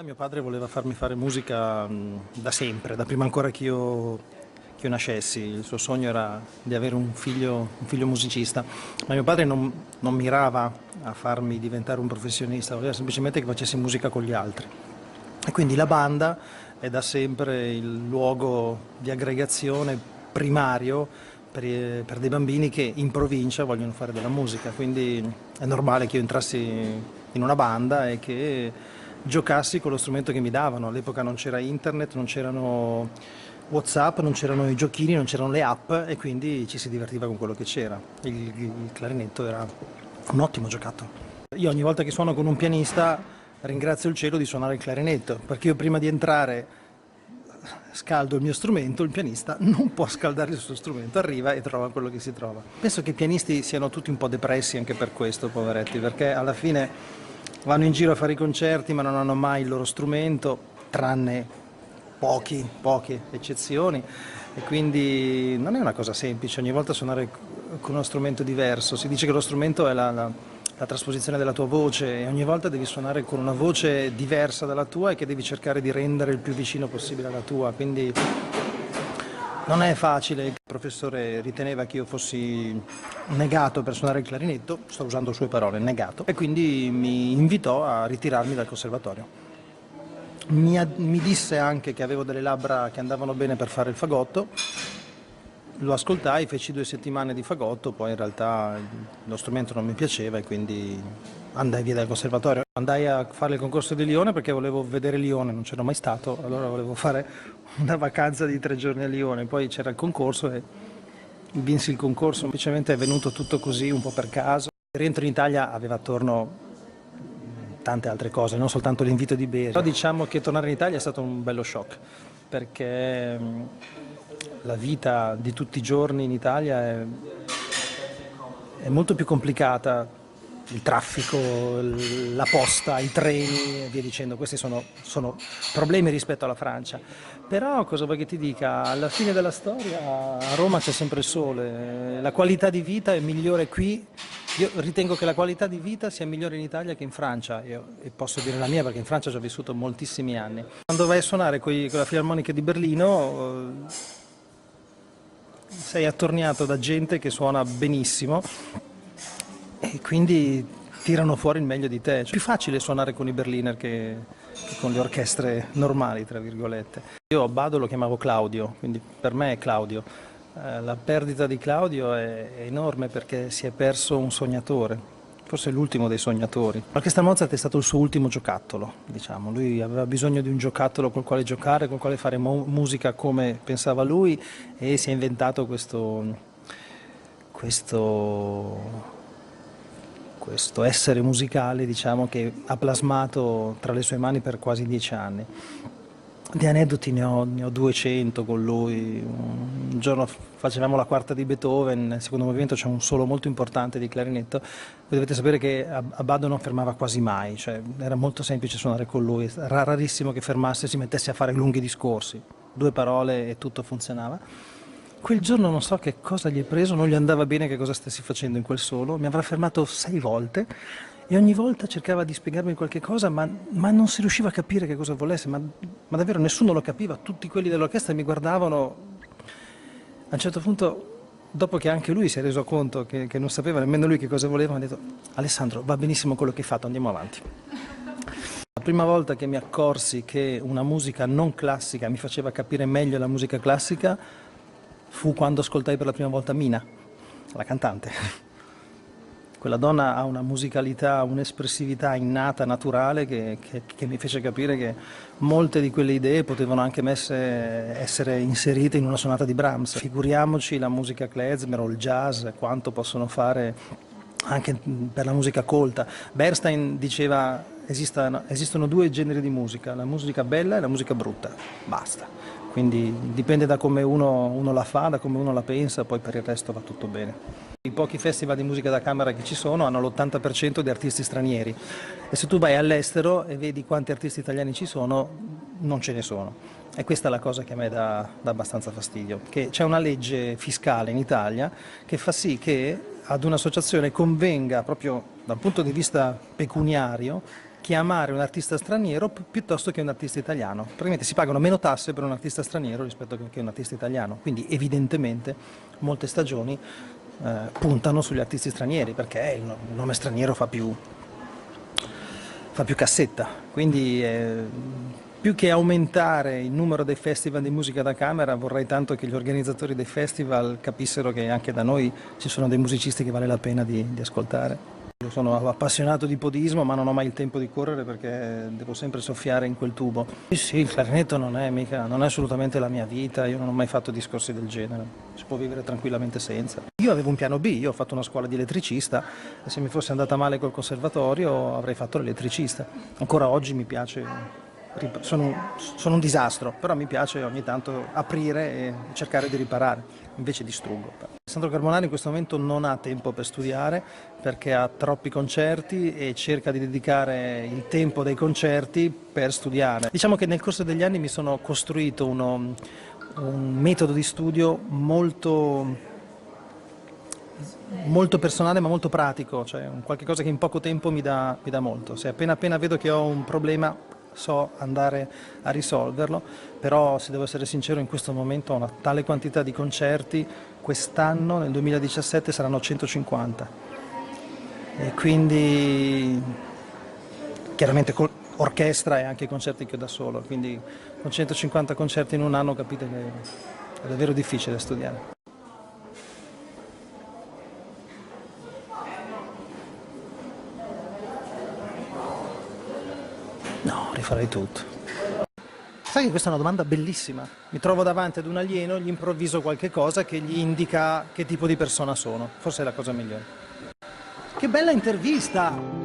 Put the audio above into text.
realtà mio padre voleva farmi fare musica da sempre, da prima ancora che io nascessi. Il suo sogno era di avere un figlio musicista, ma mio padre non mirava a farmi diventare un professionista, voleva semplicemente che facessi musica con gli altri. E quindi la banda è da sempre il luogo di aggregazione primario per dei bambini che in provincia vogliono fare della musica, quindi è normale che io entrassi in una banda e che giocassi con lo strumento che mi davano. All'epoca non c'era internet, non c'erano WhatsApp, non c'erano i giochini, non c'erano le app e quindi ci si divertiva con quello che c'era. Il clarinetto era un ottimo giocattolo. Io ogni volta che suono con un pianista ringrazio il cielo di suonare il clarinetto, perché io prima di entrare scaldo il mio strumento, il pianista non può scaldare il suo strumento, arriva e trova quello che si trova. Penso che i pianisti siano tutti un po' depressi anche per questo, poveretti, perché alla fine vanno in giro a fare i concerti ma non hanno mai il loro strumento, tranne poche eccezioni, e quindi non è una cosa semplice ogni volta suonare con uno strumento diverso. Si dice che lo strumento è la trasposizione della tua voce e ogni volta devi suonare con una voce diversa dalla tua e che devi cercare di rendere il più vicino possibile alla tua, quindi non è facile. Il professore riteneva che io fossi negato per suonare il clarinetto, sto usando sue parole, negato, e quindi mi invitò a ritirarmi dal conservatorio. Mi disse anche che avevo delle labbra che andavano bene per fare il fagotto. Lo ascoltai, feci 2 settimane di fagotto, poi in realtà lo strumento non mi piaceva e quindi andai via dal conservatorio. Andai a fare il concorso di Lione perché volevo vedere Lione, non c'ero mai stato, allora volevo fare una vacanza di 3 giorni a Lione, poi c'era il concorso e vinsi il concorso, semplicemente è venuto tutto così un po' per caso. Il rientro in Italia aveva attorno tante altre cose, non soltanto l'invito di Beri. Però diciamo che tornare in Italia è stato un bello shock, perché la vita di tutti i giorni in Italia è molto più complicata, il traffico, la posta, i treni e via dicendo, questi sono problemi rispetto alla Francia. Però cosa vuoi che ti dica, alla fine della storia a Roma c'è sempre il sole, la qualità di vita è migliore qui. Io ritengo che la qualità di vita sia migliore in Italia che in Francia, e posso dire la mia perché in Francia ho già vissuto moltissimi anni. Quando vai a suonare con la Filarmonica di Berlino sei attorniato da gente che suona benissimo e quindi tirano fuori il meglio di te. È più facile suonare con i Berliner che con le orchestre normali, tra virgolette. Io Abbado lo chiamavo Claudio, quindi per me è Claudio. La perdita di Claudio è enorme perché si è perso un sognatore, forse l'ultimo dei sognatori. L'orchestra Mozart è stato il suo ultimo giocattolo, diciamo. Lui aveva bisogno di un giocattolo col quale giocare, col quale fare musica come pensava lui, e si è inventato questo essere musicale, diciamo, che ha plasmato tra le sue mani per quasi 10 anni. Di aneddoti ne ho 200 con lui. Un giorno facevamo la quarta di Beethoven, nel secondo movimento c'è un solo molto importante di clarinetto. Voi dovete sapere che Abbado non fermava quasi mai, cioè era molto semplice suonare con lui, era rarissimo che fermasse e si mettesse a fare lunghi discorsi, 2 parole e tutto funzionava. Quel giorno non so che cosa gli è preso, non gli andava bene che cosa stessi facendo in quel solo, mi avrà fermato 6 volte e ogni volta cercava di spiegarmi qualche cosa, ma non si riusciva a capire che cosa volesse, ma davvero nessuno lo capiva, tutti quelli dell'orchestra mi guardavano. A un certo punto, dopo che anche lui si è reso conto che non sapeva nemmeno lui che cosa voleva, mi ha detto: Alessandro, va benissimo quello che hai fatto, andiamo avanti. La prima volta che mi accorsi che una musica non classica mi faceva capire meglio la musica classica fu quando ascoltai per la prima volta Mina, la cantante. Quella donna ha una musicalità, un'espressività innata, naturale, che mi fece capire che molte di quelle idee potevano anche essere inserite in una sonata di Brahms. Figuriamoci la musica klezmer o il jazz, quanto possono fare anche per la musica colta. Bernstein diceva: esistono 2 generi di musica, la musica bella e la musica brutta, basta. Quindi dipende da come uno la fa, da come uno la pensa, poi per il resto va tutto bene. I pochi festival di musica da camera che ci sono hanno l'80% di artisti stranieri, e se tu vai all'estero e vedi quanti artisti italiani ci sono, non ce ne sono. E questa è la cosa che a me dà abbastanza fastidio, che c'è una legge fiscale in Italia che fa sì che ad un'associazione convenga, proprio dal punto di vista pecuniario, chiamare un artista straniero piuttosto che un artista italiano. Praticamente si pagano meno tasse per un artista straniero rispetto che un artista italiano, quindi evidentemente molte stagioni puntano sugli artisti stranieri perché il nome straniero fa più cassetta, quindi più che aumentare il numero dei festival di musica da camera vorrei tanto che gli organizzatori dei festival capissero che anche da noi ci sono dei musicisti che vale la pena di ascoltare. Io sono appassionato di podismo ma non ho mai il tempo di correre perché devo sempre soffiare in quel tubo. Sì, il clarinetto non è assolutamente la mia vita, io non ho mai fatto discorsi del genere, si può vivere tranquillamente senza. Io avevo un piano B, io ho fatto una scuola di elettricista e se mi fosse andata male col conservatorio avrei fatto l'elettricista. Ancora oggi mi piace, sono un disastro, però mi piace ogni tanto aprire e cercare di riparare, invece distruggo. Alessandro Carbonari in questo momento non ha tempo per studiare perché ha troppi concerti e cerca di dedicare il tempo dei concerti per studiare. Diciamo che nel corso degli anni mi sono costruito un metodo di studio molto personale ma molto pratico, cioè qualche cosa che in poco tempo mi dà molto. Se appena vedo che ho un problema so andare a risolverlo, però se devo essere sincero in questo momento ho una tale quantità di concerti, quest'anno nel 2017 saranno 150 e quindi chiaramente con orchestra e anche concerti che ho da solo, quindi con 150 concerti in un anno capite che è davvero difficile studiare. No, rifarei tutto. Sai che questa è una domanda bellissima. Mi trovo davanti ad un alieno e gli improvviso qualche cosa che gli indica che tipo di persona sono. Forse è la cosa migliore. Che bella intervista!